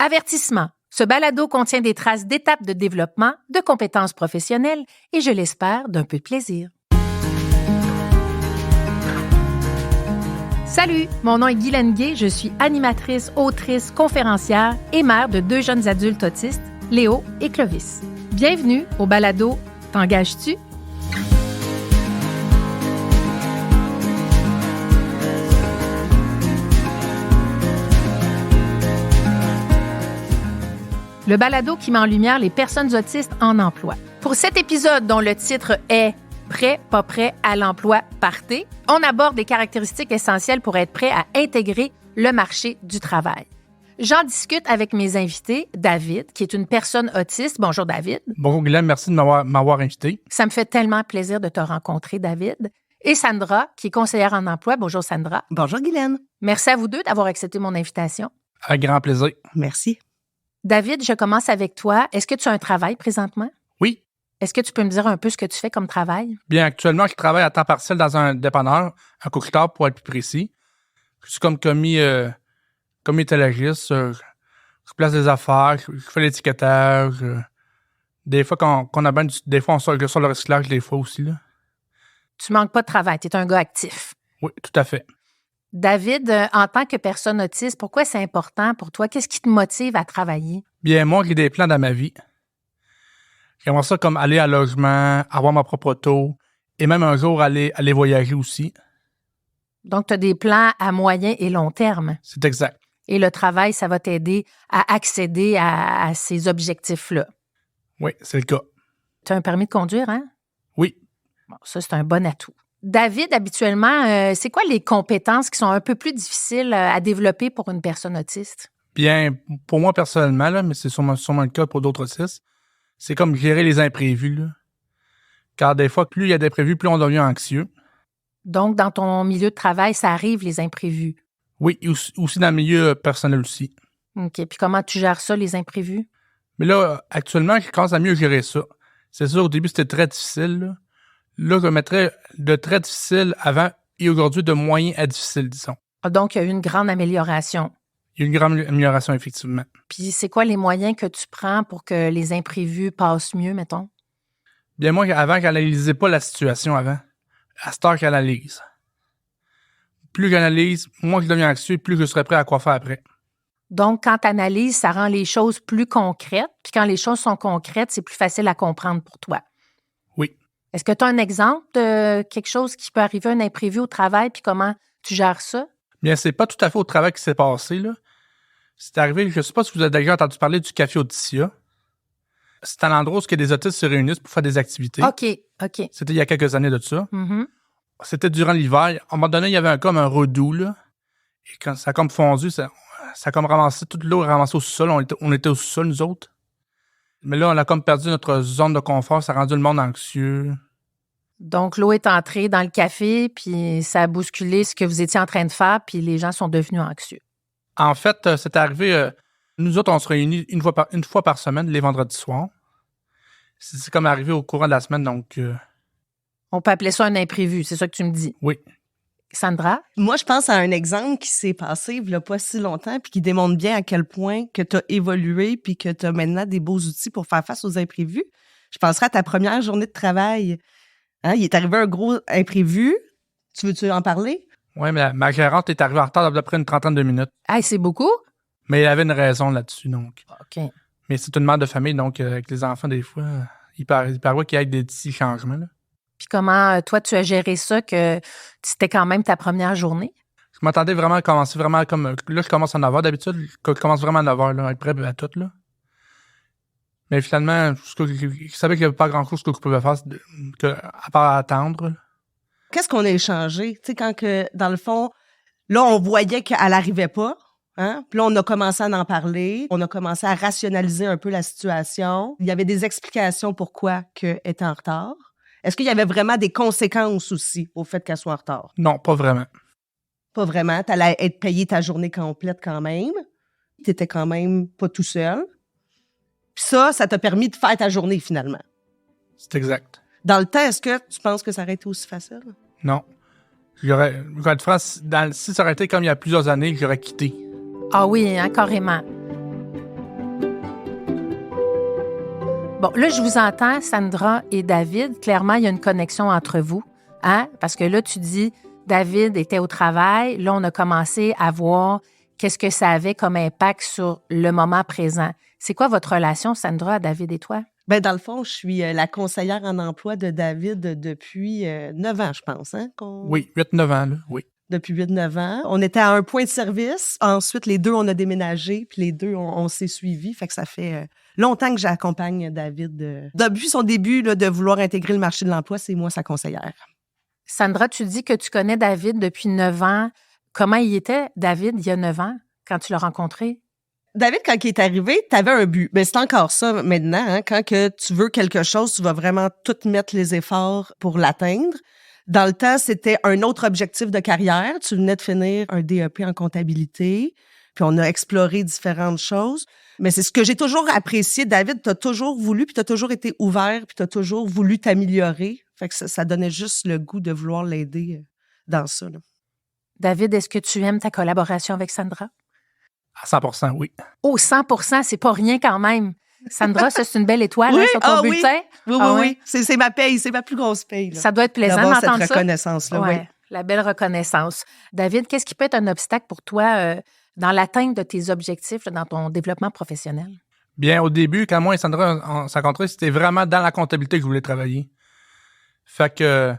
Avertissement. Ce balado contient des traces d'étapes de développement, de compétences professionnelles et, je l'espère, d'un peu de plaisir. Salut, mon nom est Guylaine Gay, je suis animatrice, autrice, conférencière et mère de 2 jeunes adultes autistes, Léo et Clovis. Bienvenue au balado T'engages-tu? Le balado qui met en lumière les personnes autistes en emploi. Pour cet épisode dont le titre est « Prêt, pas prêt à l'emploi, partez », on aborde des caractéristiques essentielles pour être prêt à intégrer le marché du travail. J'en discute avec mes invités, David, qui est une personne autiste. Bonjour, David. Bonjour, Guylaine. Merci de m'avoir invité. Ça me fait tellement plaisir de te rencontrer, David. Et Sandra, qui est conseillère en emploi. Bonjour, Sandra. Bonjour, Guylaine. Merci à vous deux d'avoir accepté mon invitation. Avec grand plaisir. Merci. David, je commence avec toi. Est-ce que tu as un travail présentement? Oui. Est-ce que tu peux me dire un peu ce que tu fais comme travail? Bien, actuellement, je travaille à temps partiel dans un dépanneur, un coquetard pour être plus précis. Je suis comme commis étalagiste. Je place des affaires, je fais l'étiquetage. Des fois, quand on a besoin, des fois, on sort le recyclage, des fois aussi. Là. Tu manques pas de travail, tu es un gars actif. Oui, tout à fait. David, en tant que personne autiste, pourquoi c'est important pour toi? Qu'est-ce qui te motive à travailler? Bien, moi, j'ai des plans dans ma vie. J'aimerais ça comme aller à logement, avoir ma propre auto et même un jour aller voyager aussi. Donc, tu as des plans à moyen et long terme. C'est exact. Et le travail, ça va t'aider à accéder à ces objectifs-là. Oui, c'est le cas. Tu as un permis de conduire, hein? Oui. Bon, ça, c'est un bon atout. David, habituellement, c'est quoi les compétences qui sont un peu plus difficiles à développer pour une personne autiste? Bien, pour moi personnellement, là, mais c'est sûrement le cas pour d'autres autistes, c'est comme gérer les imprévus. Là. Car des fois, plus il y a d'imprévus, plus on devient anxieux. Donc, dans ton milieu de travail, ça arrive, les imprévus? Oui, aussi dans le milieu personnel aussi. OK. Puis comment tu gères ça, les imprévus? Mais là, actuellement, je commence à mieux gérer ça. C'est sûr, au début, c'était très difficile. Là, je mettrais de très difficile avant et aujourd'hui de moyen à difficile, disons. Donc, il y a eu une grande amélioration. Il y a une grande amélioration, effectivement. Puis, c'est quoi les moyens que tu prends pour que les imprévus passent mieux, mettons? Bien, moi, avant, j'analysais pas la situation avant. À cette heure, j'analyse. Plus j'analyse, moins je deviens anxieux, plus je serai prêt à quoi faire après. Donc, quand tu analyses, ça rend les choses plus concrètes. Puis quand les choses sont concrètes, c'est plus facile à comprendre pour toi. Oui. Est-ce que tu as un exemple de quelque chose qui peut arriver, un imprévu au travail, puis comment tu gères ça? Bien, c'est pas tout à fait au travail qui s'est passé, là. C'est arrivé, je sais pas si vous avez déjà entendu parler du Café Auditia. C'est un endroit où il y a des autistes se réunissent pour faire des activités. OK. C'était il y a quelques années de ça. Mm-hmm. C'était durant l'hiver. À un moment donné, il y avait comme un redoux, là. Et quand ça a comme fondu, ça a comme ramassé toute l'eau, ramassé au sous-sol. On était au sous-sol, nous autres. Mais là, on a comme perdu notre zone de confort. Ça a rendu le monde anxieux. Donc, l'eau est entrée dans le café, puis ça a bousculé ce que vous étiez en train de faire, puis les gens sont devenus anxieux. En fait, c'est arrivé... nous autres, on se réunit une fois par semaine, les vendredis soirs. C'est comme arrivé au courant de la semaine, donc... On peut appeler ça un imprévu, c'est ça que tu me dis. Oui. Sandra? Moi, je pense à un exemple qui s'est passé il n'y a pas si longtemps puis qui démontre bien à quel point que tu as évolué puis que tu as maintenant des beaux outils pour faire face aux imprévus. Je penserais à ta première journée de travail. Hein, il est arrivé un gros imprévu. Tu veux-tu en parler? Oui, mais ma gérante est arrivée en retard d'à peu près une trentaine de minutes. Hey, c'est beaucoup? Mais elle avait une raison là-dessus, donc. OK. Mais c'est une mère de famille, donc avec les enfants, des fois, il paraît qu'il y ait des petits changements. Là. Puis comment, toi, tu as géré ça, que c'était quand même ta première journée? Je m'attendais vraiment à commencer vraiment comme... Là, je commence à 9h d'habitude. Je commence vraiment à 9h, là, être prêt à tout, là. Mais finalement, je savais qu'il n'y avait pas grand-chose que je pouvais faire à part attendre. Qu'est-ce qu'on a échangé? Tu sais, quand que, dans le fond, là, on voyait qu'elle n'arrivait pas. Hein? Puis là, on a commencé à en parler. On a commencé à rationaliser un peu la situation. Il y avait des explications pourquoi elle était en retard. Est-ce qu'il y avait vraiment des conséquences aussi au fait qu'elle soit en retard? Non, pas vraiment. Pas vraiment. Tu allais être payé ta journée complète quand même. Tu n'étais quand même pas tout seul. Puis ça t'a permis de faire ta journée finalement. C'est exact. Dans le temps, est-ce que tu penses que ça aurait été aussi facile? Non. Je vais être franc, si ça aurait été comme il y a plusieurs années, j'aurais quitté. Ah oui, hein, carrément. Bon, là, je vous entends, Sandra et David. Clairement, il y a une connexion entre vous, hein? Parce que là, tu dis, David était au travail. Là, on a commencé à voir qu'est-ce que ça avait comme impact sur le moment présent. C'est quoi votre relation, Sandra, David et toi? Ben, dans le fond, je suis la conseillère en emploi de David depuis 9 ans, je pense. Hein, Oui, 8-9 ans, là, oui. Depuis 8-9 ans. On était à un point de service. Ensuite, les deux, on a déménagé, puis les deux, on s'est suivis. Fait que ça fait longtemps que j'accompagne David. Depuis son début là, de vouloir intégrer le marché de l'emploi, c'est moi sa conseillère. Sandra, tu dis que tu connais David depuis 9 ans. Comment il était, David, il y a 9 ans, quand tu l'as rencontré? David, quand il est arrivé, tu avais un but. Ben, c'est encore ça maintenant. Hein? Quand que tu veux quelque chose, tu vas vraiment tout mettre les efforts pour l'atteindre. Dans le temps, c'était un autre objectif de carrière. Tu venais de finir un DEP en comptabilité, puis on a exploré différentes choses. Mais c'est ce que j'ai toujours apprécié. David, tu as toujours voulu, puis tu as toujours été ouvert, puis tu as toujours voulu t'améliorer. Fait que ça donnait juste le goût de vouloir l'aider dans ça. Là. David, est-ce que tu aimes ta collaboration avec Sandra? À 100%, oui. Oh, 100%, c'est pas rien quand même. Sandra, ça, c'est une belle étoile oui, hein, sur ton bulletin. Oui. C'est ma paye, c'est ma plus grosse paye. Là. Ça doit être plaisant d'entendre cette ça. reconnaissance-là, ouais, oui. La belle reconnaissance. David, qu'est-ce qui peut être un obstacle pour toi dans l'atteinte de tes objectifs là, dans ton développement professionnel? Bien, au début, quand moi et Sandra on s'est rencontrés, c'était vraiment dans la comptabilité que je voulais travailler. Fait que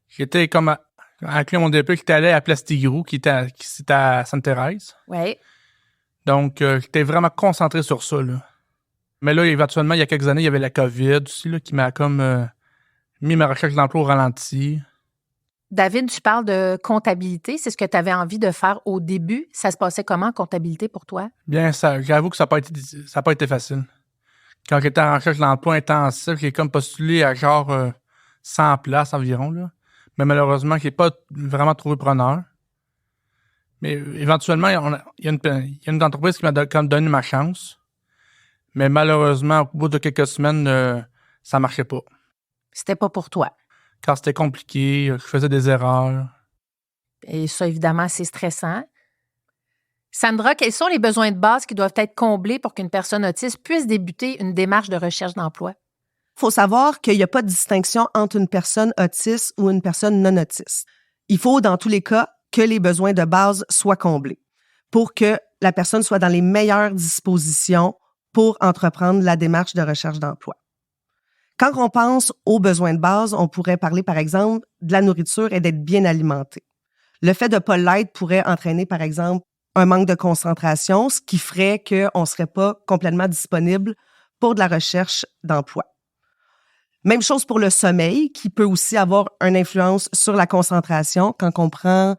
j'étais comme inclus mon DEP qui était allé à Plastigrou, qui c'était à Sainte-Thérèse. Oui. Donc, j'étais vraiment concentré sur ça, là. Mais là, éventuellement, il y a quelques années, il y avait la COVID aussi, là, qui m'a comme mis ma recherche d'emploi au ralenti. David, tu parles de comptabilité. C'est ce que tu avais envie de faire au début. Ça se passait comment, comptabilité, pour toi? Bien, j'avoue que ça n'a pas été facile. Quand j'étais en recherche d'emploi intensif, j'ai comme postulé à genre 100 places environ, là. Mais malheureusement, je n'ai pas vraiment trouvé preneur. Mais éventuellement, il y a une entreprise qui m'a comme donné ma chance. Mais malheureusement, au bout de quelques semaines, ça marchait pas. C'était pas pour toi. Car c'était compliqué, je faisais des erreurs. Et ça, évidemment, c'est stressant. Sandra, quels sont les besoins de base qui doivent être comblés pour qu'une personne autiste puisse débuter une démarche de recherche d'emploi? Il faut savoir qu'il n'y a pas de distinction entre une personne autiste ou une personne non autiste. Il faut, dans tous les cas, que les besoins de base soient comblés pour que la personne soit dans les meilleures dispositions pour entreprendre la démarche de recherche d'emploi. Quand on pense aux besoins de base, on pourrait parler, par exemple, de la nourriture et d'être bien alimenté. Le fait de ne pas l'être pourrait entraîner, par exemple, un manque de concentration, ce qui ferait qu'on ne serait pas complètement disponible pour de la recherche d'emploi. Même chose pour le sommeil, qui peut aussi avoir une influence sur la concentration. Quand on prend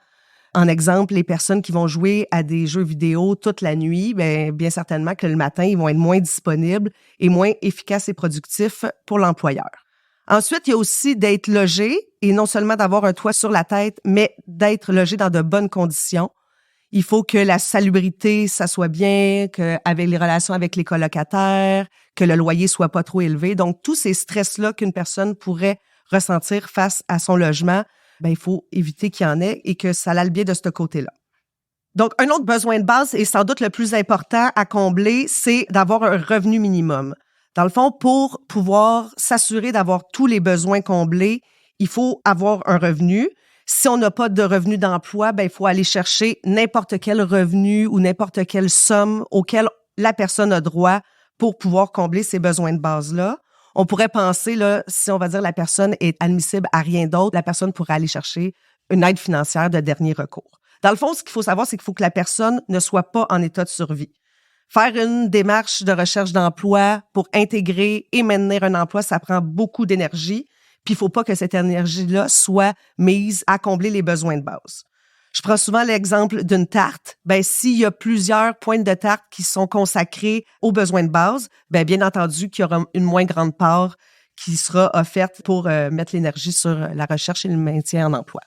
en exemple les personnes qui vont jouer à des jeux vidéo toute la nuit, bien certainement que le matin, ils vont être moins disponibles et moins efficaces et productifs pour l'employeur. Ensuite, il y a aussi d'être logé, et non seulement d'avoir un toit sur la tête, mais d'être logé dans de bonnes conditions. Il faut que la salubrité, ça soit bien, qu'avec les relations avec les colocataires, que le loyer soit pas trop élevé. Donc, tous ces stress-là qu'une personne pourrait ressentir face à son logement, il faut éviter qu'il y en ait et que ça aille bien de ce côté-là. Donc, un autre besoin de base, et sans doute le plus important à combler, c'est d'avoir un revenu minimum. Dans le fond, pour pouvoir s'assurer d'avoir tous les besoins comblés, il faut avoir un revenu. Si on n'a pas de revenu d'emploi, il faut aller chercher n'importe quel revenu ou n'importe quelle somme auquel la personne a droit pour pouvoir combler ces besoins de base-là. On pourrait penser, là, si on va dire la personne est admissible à rien d'autre, la personne pourrait aller chercher une aide financière de dernier recours. Dans le fond, ce qu'il faut savoir, c'est qu'il faut que la personne ne soit pas en état de survie. Faire une démarche de recherche d'emploi pour intégrer et maintenir un emploi, ça prend beaucoup d'énergie. Puis il faut pas que cette énergie-là soit mise à combler les besoins de base. Je prends souvent l'exemple d'une tarte. S'il y a plusieurs pointes de tarte qui sont consacrées aux besoins de base, bien entendu qu'il y aura une moins grande part qui sera offerte pour mettre l'énergie sur la recherche et le maintien en emploi.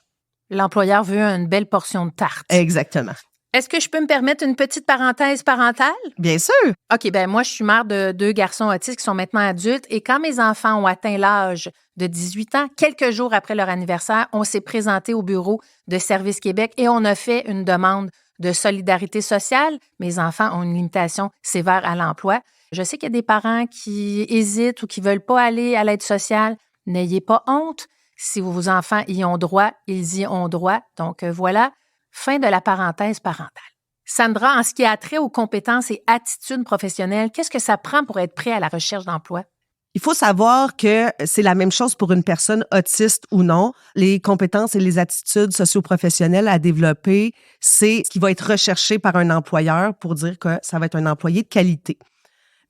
L'employeur veut une belle portion de tarte. Exactement. Est-ce que je peux me permettre une petite parenthèse parentale? Bien sûr. OK, moi, je suis mère de 2 garçons autistes qui sont maintenant adultes et quand mes enfants ont atteint l'âge de 18 ans, quelques jours après leur anniversaire, on s'est présenté au bureau de Service Québec et on a fait une demande de solidarité sociale. Mes enfants ont une limitation sévère à l'emploi Je sais qu'il y a des parents qui hésitent ou qui veulent pas aller à l'aide sociale. N'ayez pas honte. Si vos enfants y ont droit, ils y ont droit. Donc voilà, fin de la parenthèse parentale. Sandra, en ce qui a trait aux compétences et attitudes professionnelles, qu'est-ce que ça prend pour être prêt à la recherche d'emploi? Il faut savoir que c'est la même chose pour une personne autiste ou non. Les compétences et les attitudes socio-professionnelles à développer, c'est ce qui va être recherché par un employeur pour dire que ça va être un employé de qualité.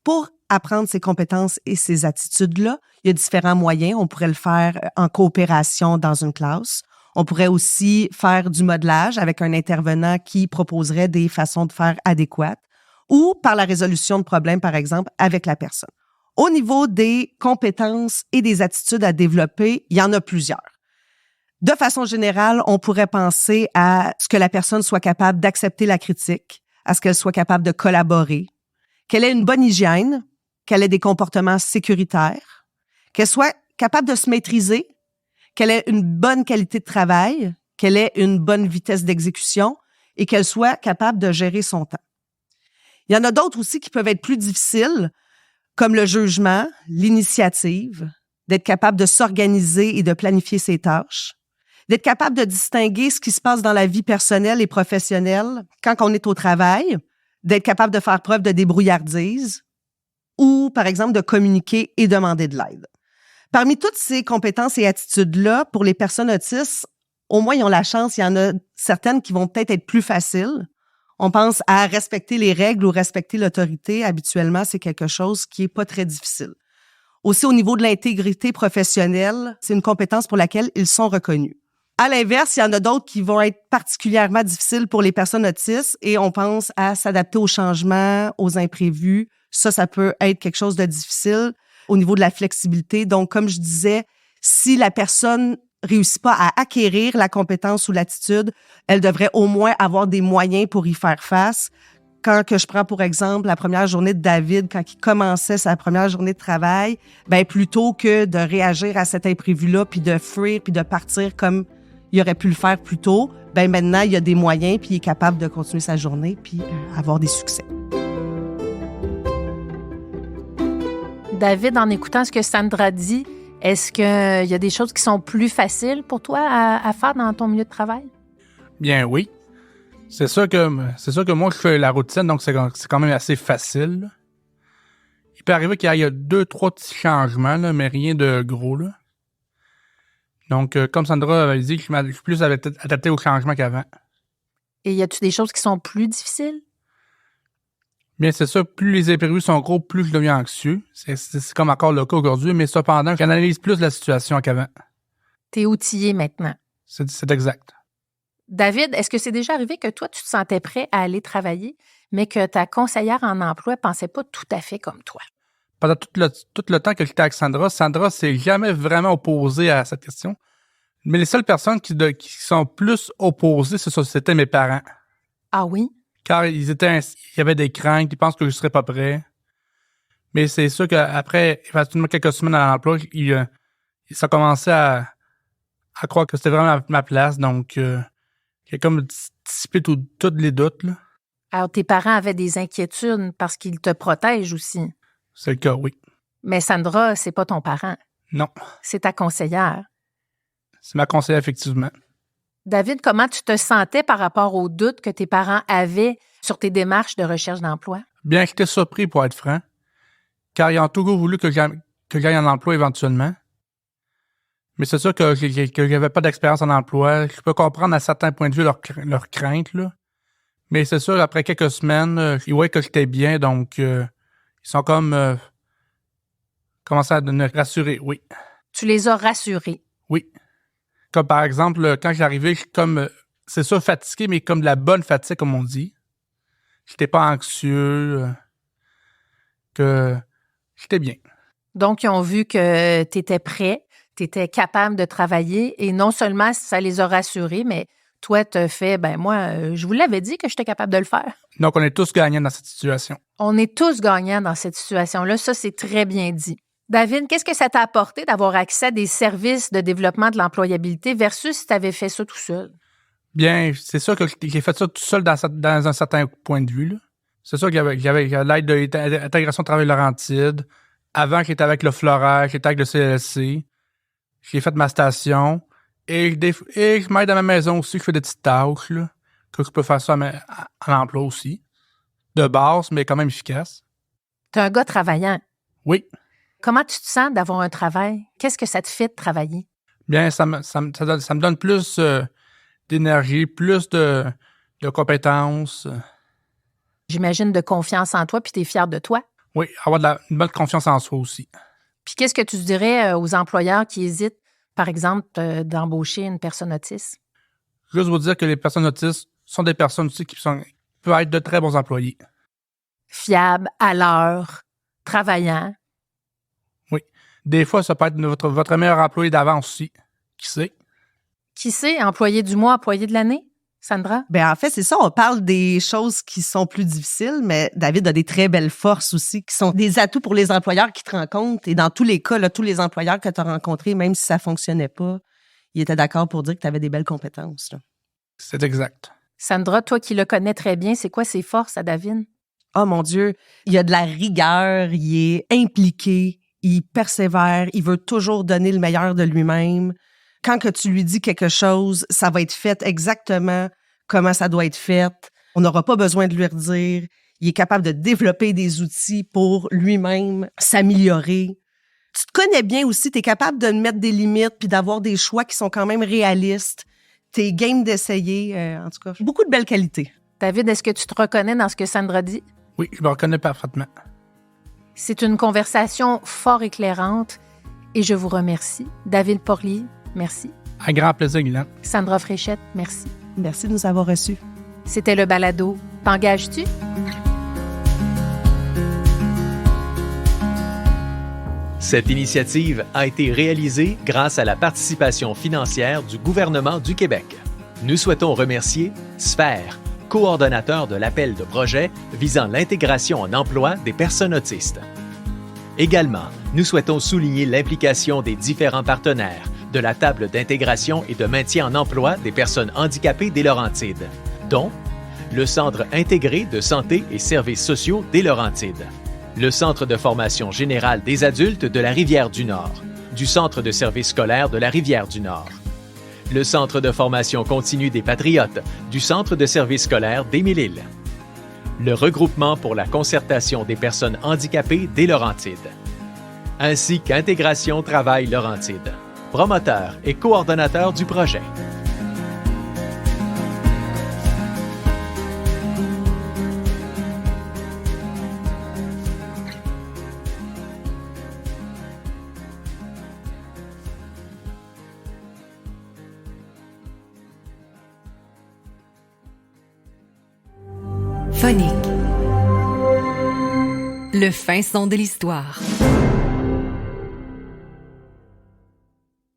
Pour apprendre ces compétences et ces attitudes-là, il y a différents moyens. On pourrait le faire en coopération dans une classe. On pourrait aussi faire du modelage avec un intervenant qui proposerait des façons de faire adéquates ou par la résolution de problèmes, par exemple, avec la personne. Au niveau des compétences et des attitudes à développer, il y en a plusieurs. De façon générale, on pourrait penser à ce que la personne soit capable d'accepter la critique, à ce qu'elle soit capable de collaborer, qu'elle ait une bonne hygiène, qu'elle ait des comportements sécuritaires, qu'elle soit capable de se maîtriser, qu'elle ait une bonne qualité de travail, qu'elle ait une bonne vitesse d'exécution et qu'elle soit capable de gérer son temps. Il y en a d'autres aussi qui peuvent être plus difficiles, comme le jugement, l'initiative, d'être capable de s'organiser et de planifier ses tâches, d'être capable de distinguer ce qui se passe dans la vie personnelle et professionnelle quand on est au travail, d'être capable de faire preuve de débrouillardise ou, par exemple, de communiquer et demander de l'aide. Parmi toutes ces compétences et attitudes-là, pour les personnes autistes, au moins, ils ont la chance, il y en a certaines qui vont peut-être être plus faciles. On pense à respecter les règles ou respecter l'autorité. Habituellement, c'est quelque chose qui est pas très difficile. Aussi, au niveau de l'intégrité professionnelle, c'est une compétence pour laquelle ils sont reconnus. À l'inverse, il y en a d'autres qui vont être particulièrement difficiles pour les personnes autistes et on pense à s'adapter aux changements, aux imprévus. Ça peut être quelque chose de difficile au niveau de la flexibilité. Donc, comme je disais, si la personne réussit pas à acquérir la compétence ou l'attitude, elle devrait au moins avoir des moyens pour y faire face. Quand que je prends, pour exemple, la première journée de David, quand il commençait sa première journée de travail, plutôt que de réagir à cet imprévu-là, puis de fuir, puis de partir comme il aurait pu le faire plus tôt, maintenant, il y a des moyens, puis il est capable de continuer sa journée, puis avoir des succès. David, en écoutant ce que Sandra dit, est-ce qu'il y a des choses qui sont plus faciles pour toi à faire dans ton milieu de travail? Bien oui. C'est sûr que moi, je fais la routine, donc c'est quand même assez facile, là. Il peut arriver qu'il y ait 2-3 petits changements, là, mais rien de gros, là. Donc, comme Sandra avait dit, je suis plus adapté aux changements qu'avant. Et y a-tu des choses qui sont plus difficiles? Bien, c'est ça, plus les imprévus sont gros, plus je deviens anxieux. C'est comme encore le cas aujourd'hui, mais cependant, j'analyse plus la situation qu'avant. T'es outillé maintenant. C'est exact. David, est-ce que c'est déjà arrivé que toi, tu te sentais prêt à aller travailler, mais que ta conseillère en emploi pensait pas tout à fait comme toi? Pendant tout le temps que j'étais avec Sandra s'est jamais vraiment opposée à cette question. Mais les seules personnes qui sont plus opposées, c'était mes parents. Ah oui? Car il y avait des craintes, ils pensent que je serais pas prêt. Mais c'est sûr qu'après, effectivement, quelques semaines à l'emploi, ils ont commencé à croire que c'était vraiment ma place. Donc, il a comme dissipé tous les doutes, là. Alors, tes parents avaient des inquiétudes parce qu'ils te protègent aussi. C'est le cas, oui. Mais Sandra, c'est pas ton parent. Non. C'est ta conseillère. C'est ma conseillère, effectivement. David, comment tu te sentais par rapport aux doutes que tes parents avaient sur tes démarches de recherche d'emploi? Bien, j'étais surpris, pour être franc, car ils ont toujours voulu que j'aille en emploi éventuellement. Mais c'est sûr que j'avais pas d'expérience en emploi. Je peux comprendre à certains points de vue leur crainte, là. Mais c'est sûr, après quelques semaines, ils voyaient que j'étais bien, donc ils sont comme commencé à me rassurer, oui. Tu les as rassurés? Oui. Comme par exemple, quand j'arrivais, c'est sûr fatigué, mais comme de la bonne fatigue, comme on dit. J'étais pas anxieux, que j'étais bien. Donc, ils ont vu que tu étais prêt, tu étais capable de travailler et non seulement ça les a rassurés, mais toi, tu as fait, moi, je vous l'avais dit que j'étais capable de le faire. Donc, on est tous gagnants dans cette situation. On est tous gagnants dans cette situation-là. Ça, c'est très bien dit. David, qu'est-ce que ça t'a apporté d'avoir accès à des services de développement de l'employabilité versus si tu avais fait ça tout seul? Bien, c'est sûr que j'ai fait ça tout seul dans un certain point de vue, là. C'est sûr qu'il y avait l'aide de l'intégration de travail Laurentide. Avant, qu'il était avec le Floraire, qu'il était avec le CLSC. J'ai fait ma station. Et je m'aide à ma maison aussi, je fais des petites tâches, là, que je peux faire ça à l'emploi aussi. De base, mais quand même efficace. T'es un gars travaillant. Oui. Comment tu te sens d'avoir un travail? Qu'est-ce que ça te fait de travailler? Bien, ça me donne plus d'énergie, plus de compétences. J'imagine de confiance en toi, puis t'es fier de toi. Oui, avoir une bonne confiance en soi aussi. Puis qu'est-ce que tu dirais aux employeurs qui hésitent, par exemple, d'embaucher une personne autiste? Juste vous dire que les personnes autistes sont des personnes aussi qui peuvent être de très bons employés. Fiables, à l'heure, travaillants. Oui. Des fois, ça peut être votre meilleur employé d'avance aussi. Qui sait? Qui sait, employé du mois, employé de l'année? Sandra? Ben en fait, c'est ça, on parle des choses qui sont plus difficiles, mais David a des très belles forces aussi, qui sont des atouts pour les employeurs qui te rencontrent. Et dans tous les cas, là, tous les employeurs que tu as rencontrés, même si ça fonctionnait pas, ils étaient d'accord pour dire que tu avais des belles compétences. Là. C'est exact. Sandra, toi qui le connais très bien, c'est quoi ses forces à David? Oh mon Dieu, il a de la rigueur, il est impliqué, il persévère, il veut toujours donner le meilleur de lui-même. Quand que tu lui dis quelque chose, ça va être fait exactement comment ça doit être fait. On n'aura pas besoin de lui redire. Il est capable de développer des outils pour lui-même s'améliorer. Tu te connais bien aussi, tu es capable de mettre des limites puis d'avoir des choix qui sont quand même réalistes. Tu es game d'essayer, en tout cas. Beaucoup de belles qualités. David, est-ce que tu te reconnais dans ce que Sandra dit? Oui, je me reconnais parfaitement. C'est une conversation fort éclairante et je vous remercie. David Porlier, merci. Un grand plaisir, Guylaine. Sandra Fréchette, merci. Merci de nous avoir reçus. C'était le balado. T'engages-tu? Cette initiative a été réalisée grâce à la participation financière du gouvernement du Québec. Nous souhaitons remercier Sphère, coordonnateur de l'appel de projet visant l'intégration en emploi des personnes autistes. Également, nous souhaitons souligner l'implication des différents partenaires de la table d'intégration et de maintien en emploi des personnes handicapées des Laurentides, dont le Centre intégré de santé et services sociaux des Laurentides, le Centre de formation générale des adultes de la Rivière-du-Nord, du Centre de services scolaires de la Rivière-du-Nord, le Centre de formation continue des Patriotes, du Centre de services scolaires d'Émile-Île, le Regroupement pour la concertation des personnes handicapées des Laurentides, ainsi qu'Intégration Travail Laurentide, promoteur et coordonnateur du projet. Phonique. Le fin son de l'histoire.